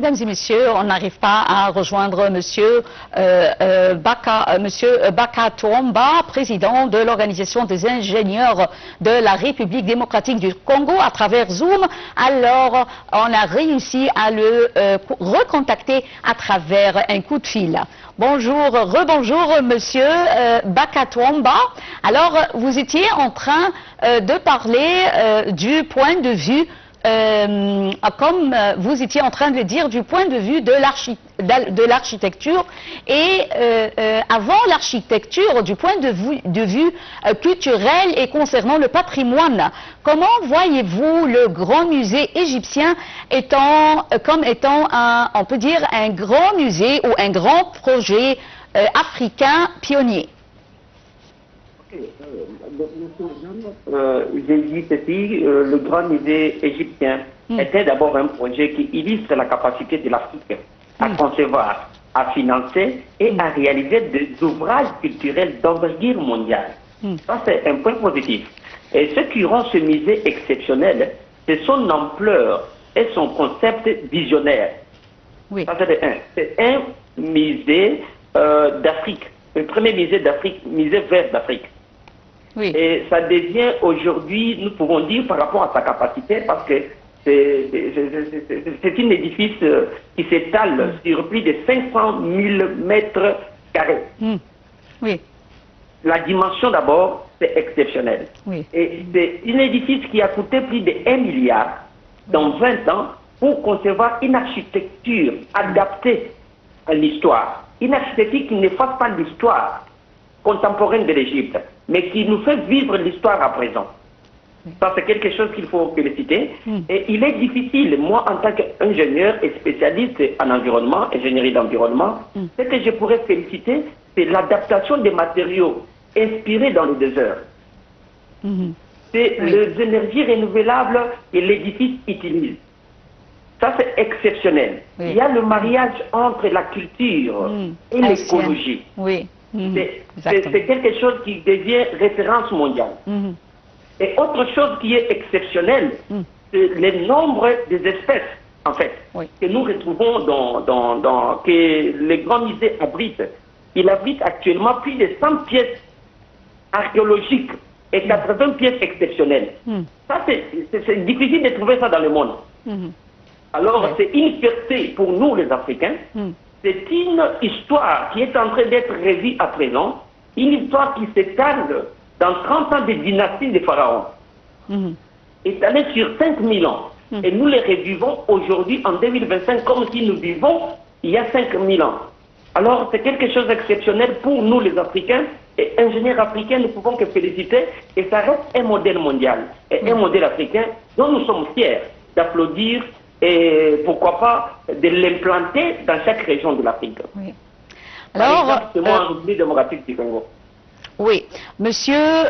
mesdames et messieurs, on n'arrive pas à rejoindre monsieur Baka Touamba, président de l'Organisation des ingénieurs de la République démocratique du Congo à travers Zoom. Alors, on a réussi à le recontacter à travers un coup de fil. Bonjour, rebonjour monsieur Baka Touamba. Alors, vous étiez en train de parler du point de vue comme vous étiez en train de le dire, du point de vue de l'architecture et avant l'architecture, du point de vue culturel et concernant le patrimoine. Comment voyez-vous le grand musée égyptien comme étant on peut dire, un grand musée ou un grand projet africain pionnier? J'ai dit ceci, le grand musée égyptien était d'abord un projet qui illustre la capacité de l'Afrique à concevoir, à financer et à réaliser des ouvrages culturels d'envergure mondiale. Ça, c'est un point positif. Et ce qui rend ce musée exceptionnel, c'est son ampleur et son concept visionnaire. Oui. Ça, c'est un musée d'Afrique, le premier musée d'Afrique, musée vert d'Afrique. Oui. Et ça devient aujourd'hui, nous pouvons dire, par rapport à sa capacité, parce que c'est un édifice qui s'étale sur plus de 500 000 mètres carrés. Oui. La dimension d'abord, c'est exceptionnel. Oui. Et c'est un édifice qui a coûté plus de 1 milliard dans 20 ans pour concevoir une architecture adaptée à l'histoire. Une architecture qui ne fasse pas l'histoire contemporaine de l'Égypte, mais qui nous fait vivre l'histoire à présent. Ça, c'est quelque chose qu'il faut féliciter. Et il est difficile, moi, en tant qu'ingénieur et spécialiste en environnement, ingénierie d'environnement, ce que je pourrais féliciter, c'est l'adaptation des matériaux inspirés dans le désert. C'est les énergies renouvelables que l'édifice utilise. Ça, c'est exceptionnel. Il y a le mariage entre la culture et l'écologie. Oui. C'est quelque chose qui devient référence mondiale. Et autre chose qui est exceptionnelle, c'est le nombre des espèces, en fait, que nous retrouvons que les grands musées abritent. Il abrite actuellement plus de 100 pièces archéologiques et 80 pièces exceptionnelles. Ça, c'est difficile de trouver ça dans le monde. Alors, c'est une fierté pour nous, les Africains. C'est une histoire qui est en train d'être revue à présent, une histoire qui s'étale dans 30 ans de dynastie des pharaons, étalée sur 5000 ans. Et nous les revivons aujourd'hui en 2025 comme si nous vivons il y a 5000 ans. Alors c'est quelque chose d'exceptionnel pour nous les Africains, et ingénieurs africains, nous pouvons que féliciter, et ça reste un modèle mondial, et un modèle africain dont nous sommes fiers d'applaudir et pourquoi pas de l'implanter dans chaque région de l'Afrique. Oui. Alors, en République démocratique du Congo. Oui, monsieur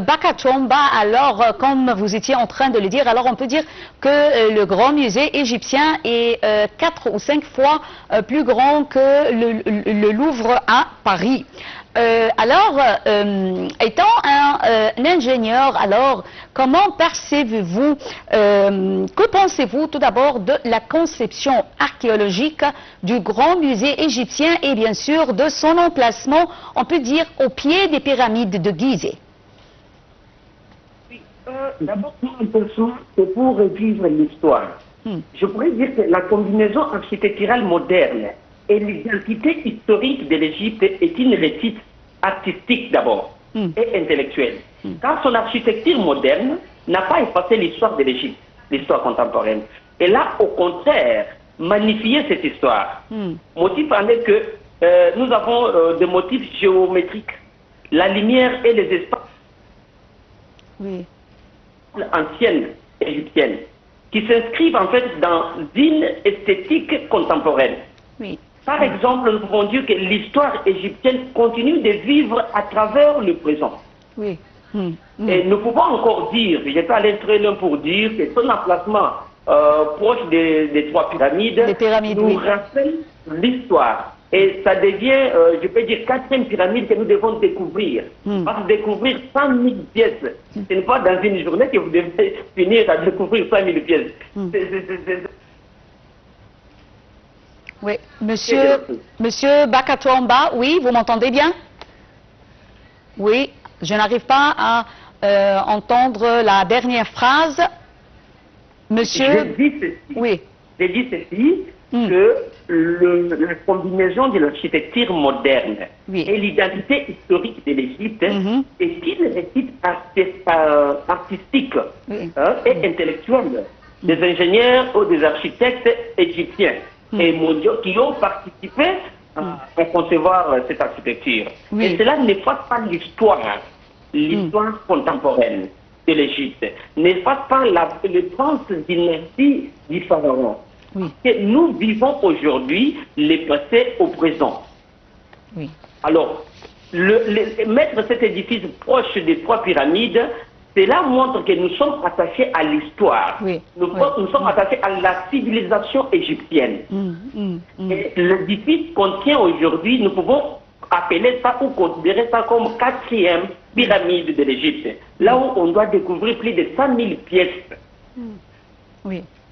Baka Touamba, alors comme vous étiez en train de le dire, alors on peut dire que le grand musée égyptien est 4 ou 5 fois plus grand que le Louvre à Paris. Étant un ingénieur, alors comment percevez-vous, que pensez-vous tout d'abord de la conception archéologique du grand musée égyptien et bien sûr de son emplacement, on peut dire, au pied des pyramides de Gizeh? Oui, d'abord, c'est pour revivre l'histoire. Je pourrais dire que la combinaison architecturale moderne et l'identité historique de l'Égypte est une réussite artistique d'abord et intellectuelle. Car son architecture moderne n'a pas effacé l'histoire de l'Égypte, l'histoire contemporaine. Elle a au contraire magnifié cette histoire. Motif en est que nous avons des motifs géométriques, la lumière et les espaces anciennes égyptiennes qui s'inscrivent en fait dans une esthétique contemporaine. Par exemple, nous pouvons dire que l'histoire égyptienne continue de vivre à travers le présent. Et nous pouvons encore dire, je vais aller très loin pour dire que son emplacement proche des 3 pyramides, nous rappelle l'histoire. Et ça devient, je peux dire, 4e pyramide que nous devons découvrir. Parce que découvrir 100 000 pièces, ce n'est pas dans une journée que vous devez finir à découvrir 100 000 pièces. Oui, monsieur Bakatouamba, oui, vous m'entendez bien? Oui, je n'arrive pas à entendre la dernière phrase. Monsieur... Oui. J'ai dit ceci, que la combinaison de l'architecture moderne et l'identité historique de l'Égypte est une réussite artistique et intellectuelle des ingénieurs ou des architectes égyptiens et mondiaux qui ont participé à concevoir cette architecture. Et cela n'efface pas l'histoire contemporaine de l'Égypte, n'efface pas le transdynastie du pharaon. Que nous vivons aujourd'hui les passés au présent. Alors, mettre cet édifice proche des trois pyramides, cela montre que nous sommes attachés à l'histoire. Nous sommes attachés à la civilisation égyptienne. Et l'édifice contient aujourd'hui, nous pouvons appeler ça ou considérer ça comme quatrième pyramide de l'Égypte. Là où on doit découvrir plus de 100 000 pièces.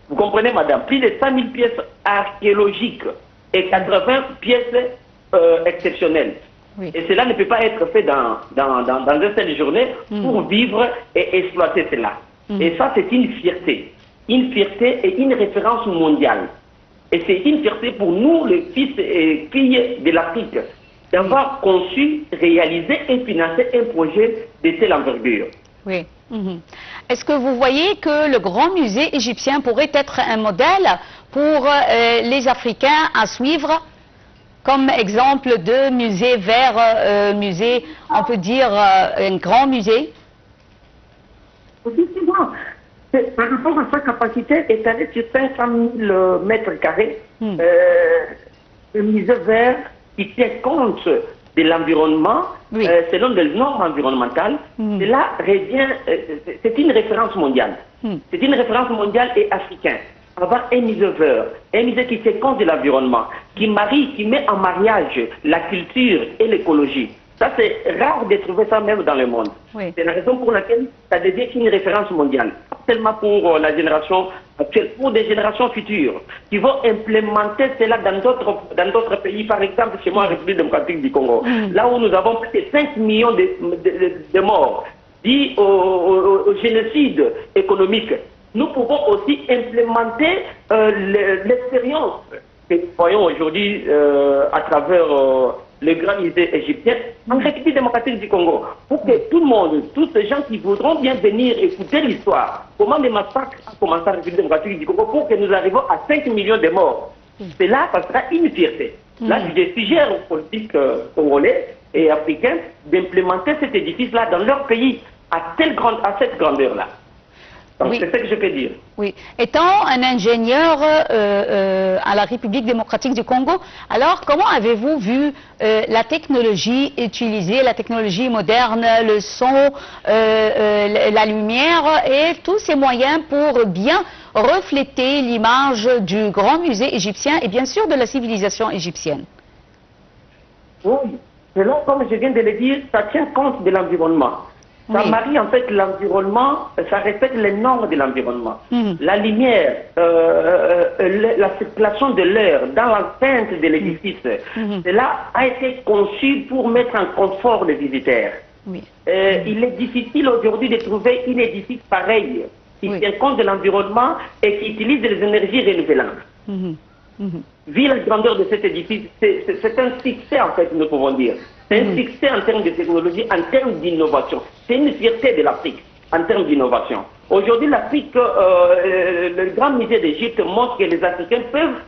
Vous comprenez, madame? Plus de 100 000 pièces archéologiques et 80 pièces exceptionnelles. Et cela ne peut pas être fait dans une seule journée pour vivre et exploiter cela. Et ça, c'est une fierté. Une fierté et une référence mondiale. Et c'est une fierté pour nous, les fils et filles de l'Afrique, d'avoir conçu, réalisé et financé un projet de telle envergure. Est-ce que vous voyez que le grand musée égyptien pourrait être un modèle pour les Africains à suivre, comme exemple de musée vers musée, on peut dire un grand musée? Effectivement, par rapport à sa capacité étalée sur 500 000 mètres carrés, le musée vert qui tient compte de l'environnement, selon les normes environnementales, cela revient, c'est une référence mondiale. C'est une référence mondiale et africaine. Avoir un musée vert, un musée qui tient compte de l'environnement, qui met en mariage la culture et l'écologie. Ça, c'est rare de trouver ça même dans le monde. C'est la raison pour laquelle ça devient une référence mondiale. Pas seulement pour la génération actuelle, pour des générations futures, qui vont implémenter cela dans d'autres pays, par exemple chez moi en République démocratique du Congo, là où nous avons plus de 5 millions de morts dits au génocide économique. Nous pouvons aussi implémenter l'expérience que nous voyons aujourd'hui à travers le grand musée égyptien en République démocratique du Congo, pour que tout le monde, tous ces gens qui voudront bien venir écouter l'histoire, comment les massacres ont commencé en République démocratique du Congo, pour que nous arrivions à 5 millions de morts. Cela, ça sera une fierté. Là, je suggère aux politiques congolais et africains d'implémenter cet édifice-là dans leur pays à cette grandeur-là. C'est ce que je peux dire. Étant un ingénieur à la République démocratique du Congo, alors comment avez-vous vu la technologie utilisée, la technologie moderne, le son, la lumière et tous ces moyens pour bien refléter l'image du grand musée égyptien et bien sûr de la civilisation égyptienne? Oui, selon, comme je viens de le dire, ça tient compte de l'environnement. Ça marie en fait l'environnement, ça respecte les normes de l'environnement. La lumière, la circulation de l'air dans l'enceinte de l'édifice, cela a été conçu pour mettre en confort les visiteurs. Il est difficile aujourd'hui de trouver un édifice pareil qui tient compte de l'environnement et qui utilise les énergies renouvelables. Vu la grandeur de cet édifice, c'est un succès en fait, nous pouvons dire. C'est un succès en termes de technologie, en termes d'innovation. C'est une fierté de l'Afrique en termes d'innovation. Aujourd'hui, l'Afrique, le grand musée d'Égypte montre que les Africains peuvent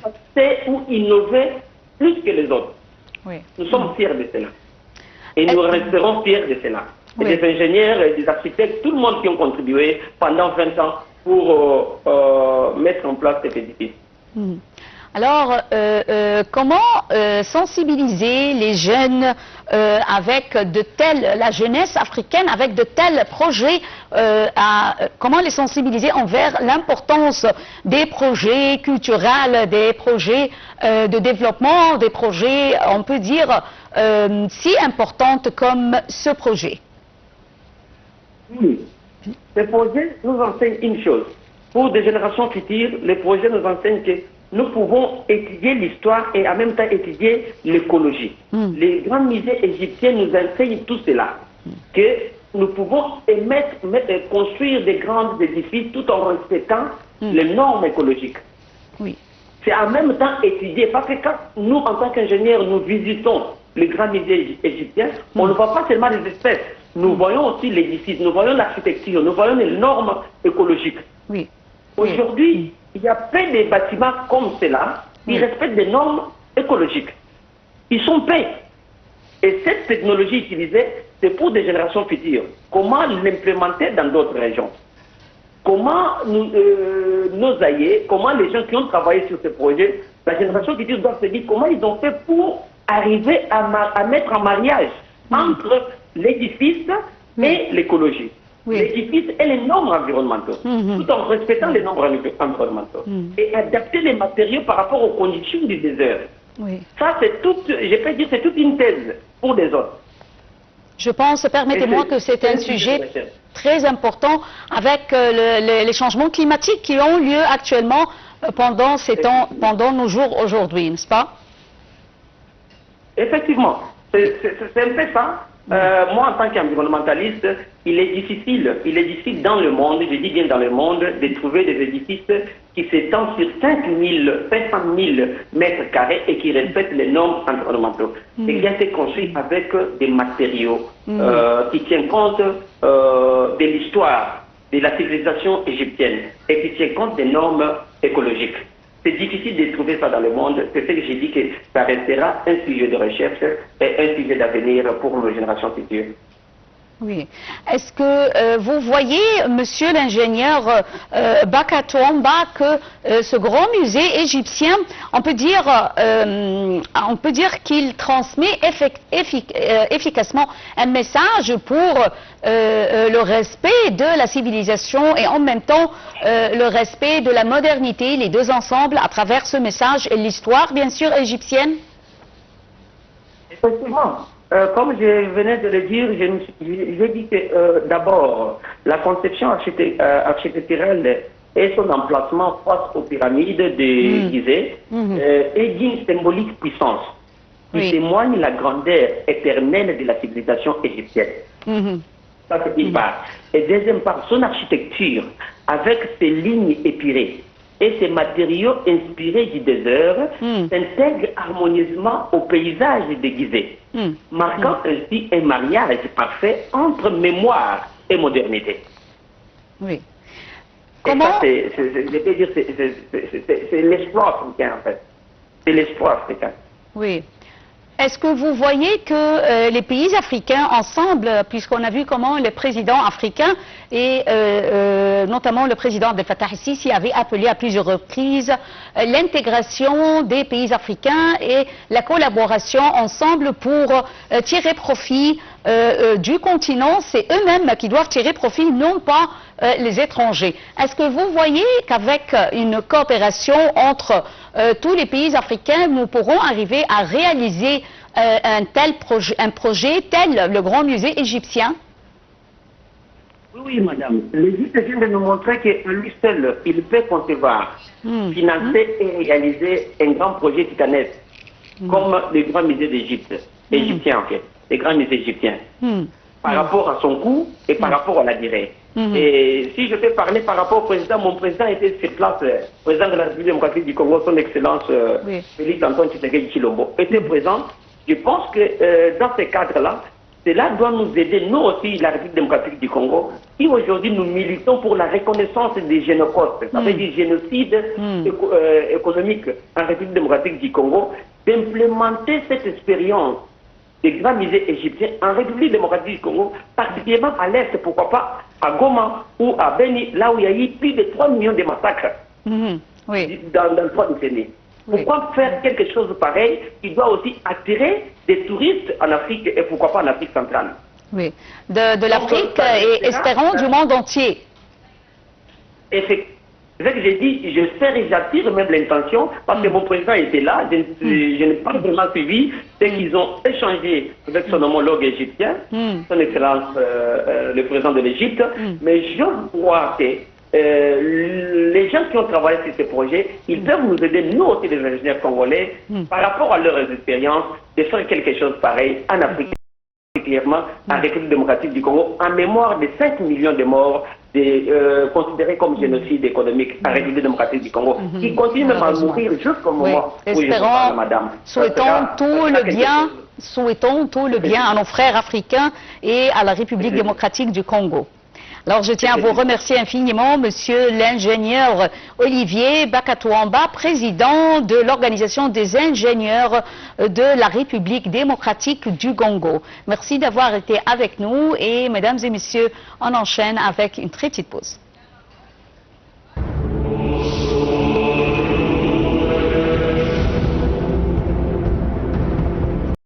passer ou innover plus que les autres. Nous sommes fiers de cela. Et nous resterons fiers de cela. Et des ingénieurs, et des architectes, tout le monde qui ont contribué pendant 20 ans pour mettre en place cet édifice. Alors, comment sensibiliser les jeunes avec de tels, la jeunesse africaine avec de tels projets, comment les sensibiliser envers l'importance des projets culturels, des projets de développement, des projets, on peut dire, si importants comme ce projet? Oui, ce projet nous enseigne une chose. Pour des générations futures, les projets nous enseignent que nous pouvons étudier l'histoire et en même temps étudier l'écologie. Les grands musées égyptiens nous enseignent tout cela, que nous pouvons construire des grands édifices tout en respectant les normes écologiques. Oui. C'est en même temps étudier, parce que quand nous, en tant qu'ingénieurs, nous visitons les grands musées égyptiens, on ne voit pas seulement les espèces, nous voyons aussi l'édifice, nous voyons l'architecture, nous voyons les normes écologiques. Oui. Aujourd'hui, il y a plein de bâtiments comme cela qui respectent des normes écologiques. Ils sont faits. Et cette technologie utilisée, c'est pour des générations futures. Comment l'implémenter dans d'autres régions? Comment nos aïeux, comment les gens qui ont travaillé sur ce projet, la génération future doit se dire comment ils ont fait pour arriver à mettre en mariage entre l'édifice et l'écologie. L'édifice et les normes environnementaux, tout en respectant les normes environnementaux. Et adapter les matériaux par rapport aux conditions du désert. Ça, c'est toute, je peux dire, c'est toute une thèse pour les autres. Je pense, permettez-moi, que c'est un sujet très important avec les changements climatiques qui ont lieu actuellement pendant ces temps, pendant nos jours aujourd'hui, n'est-ce pas? Effectivement, c'est un peu ça. Moi, en tant qu'environnementaliste, il est difficile dans le monde, je dis bien dans le monde, de trouver des édifices qui s'étendent sur 500 000 mètres carrés et qui respectent les normes environnementaux. Et qui a été construit avec des matériaux qui tiennent compte de l'histoire, de la civilisation égyptienne et qui tiennent compte des normes écologiques. C'est difficile de trouver ça dans le monde. C'est ce que j'ai dit, que ça restera un sujet de recherche et un sujet d'avenir pour nos générations futures. Oui. Est-ce que vous voyez, monsieur l'ingénieur Bakatouamba, que ce grand musée égyptien, on peut dire qu'il transmet efficacement un message pour le respect de la civilisation et en même temps le respect de la modernité, les deux ensemble, à travers ce message et l'histoire, bien sûr, égyptienne? Effectivement. Comme je venais de le dire, j'ai dit que d'abord, la conception architecturale et son emplacement face aux pyramides de Gizeh est d'une symbolique puissance qui témoigne la grandeur éternelle de la civilisation égyptienne. Ça, c'est une part. Et deuxième part, son architecture, avec ses lignes épurées et ses matériaux inspirés du désert, s'intègre harmonieusement au paysage de Gizeh, marquant ainsi un mariage parfait entre mémoire et modernité. Oui. Comment... Je peux dire, c'est l'espoir africain, en fait. C'est l'espoir africain. Oui. Est-ce que vous voyez que les pays africains ensemble, puisqu'on a vu comment les présidents africains et notamment le président Abdel Fattah el-Sisi avait appelé à plusieurs reprises l'intégration des pays africains et la collaboration ensemble pour tirer profit du continent, c'est eux-mêmes qui doivent tirer profit, non pas les étrangers. Est-ce que vous voyez qu'avec une coopération entre tous les pays africains, nous pourrons arriver à réaliser un projet tel le grand musée égyptien? Oui, madame. L'Égypte vient de nous montrer qu'à lui seul, il peut concevoir, financer et réaliser un grand projet titanesque, comme les grands musées d'Égypte, égyptiens en fait, les grands musées égyptiens, par rapport à son coût et par rapport à la durée. Et si je peux parler par rapport au président, mon président était sur place, président de la République démocratique du Congo, son excellence Félix Antoine Tshisekedi Tshilombo, était présent. Je pense que dans ces cadres-là, cela doit nous aider, nous aussi, la République démocratique du Congo, qui aujourd'hui nous militons pour la reconnaissance des génocides, ça veut dire génocide économique en République démocratique du Congo, d'implémenter cette expérience des grands musées égyptiens en République démocratique du Congo, particulièrement à l'Est, pourquoi pas à Goma ou à Beni, là où il y a eu plus de 3 millions de massacres dans 3 décennies. Pourquoi faire quelque chose de pareil qui doit aussi attirer des touristes en Afrique et pourquoi pas en Afrique centrale? Oui, de l'Afrique et espérons du monde entier. Effectivement. C'est ce que j'ai dit, j'espère et j'attire même l'intention, parce que mon président était là, je n'ai pas vraiment suivi, c'est qu'ils ont échangé avec son homologue égyptien, son excellence le président de l'Égypte, mais je crois que les gens qui ont travaillé sur ces projets, ils peuvent nous aider, nous aussi les ingénieurs congolais, par rapport à leurs expériences, de faire quelque chose pareil en Afrique, particulièrement en République démocratique du Congo, en mémoire des 5 millions de morts considérés comme génocide économique en République démocratique du Congo, qui continuent même à mourir jusqu'au moment où je parle, madame. Souhaitons tout le bien à nos frères africains et à la République démocratique du Congo. Alors, je tiens à vous remercier infiniment, monsieur l'ingénieur Olivier Bakatouamba, président de l'Organisation des ingénieurs de la République démocratique du Congo. Merci d'avoir été avec nous et, mesdames et messieurs, on enchaîne avec une très petite pause.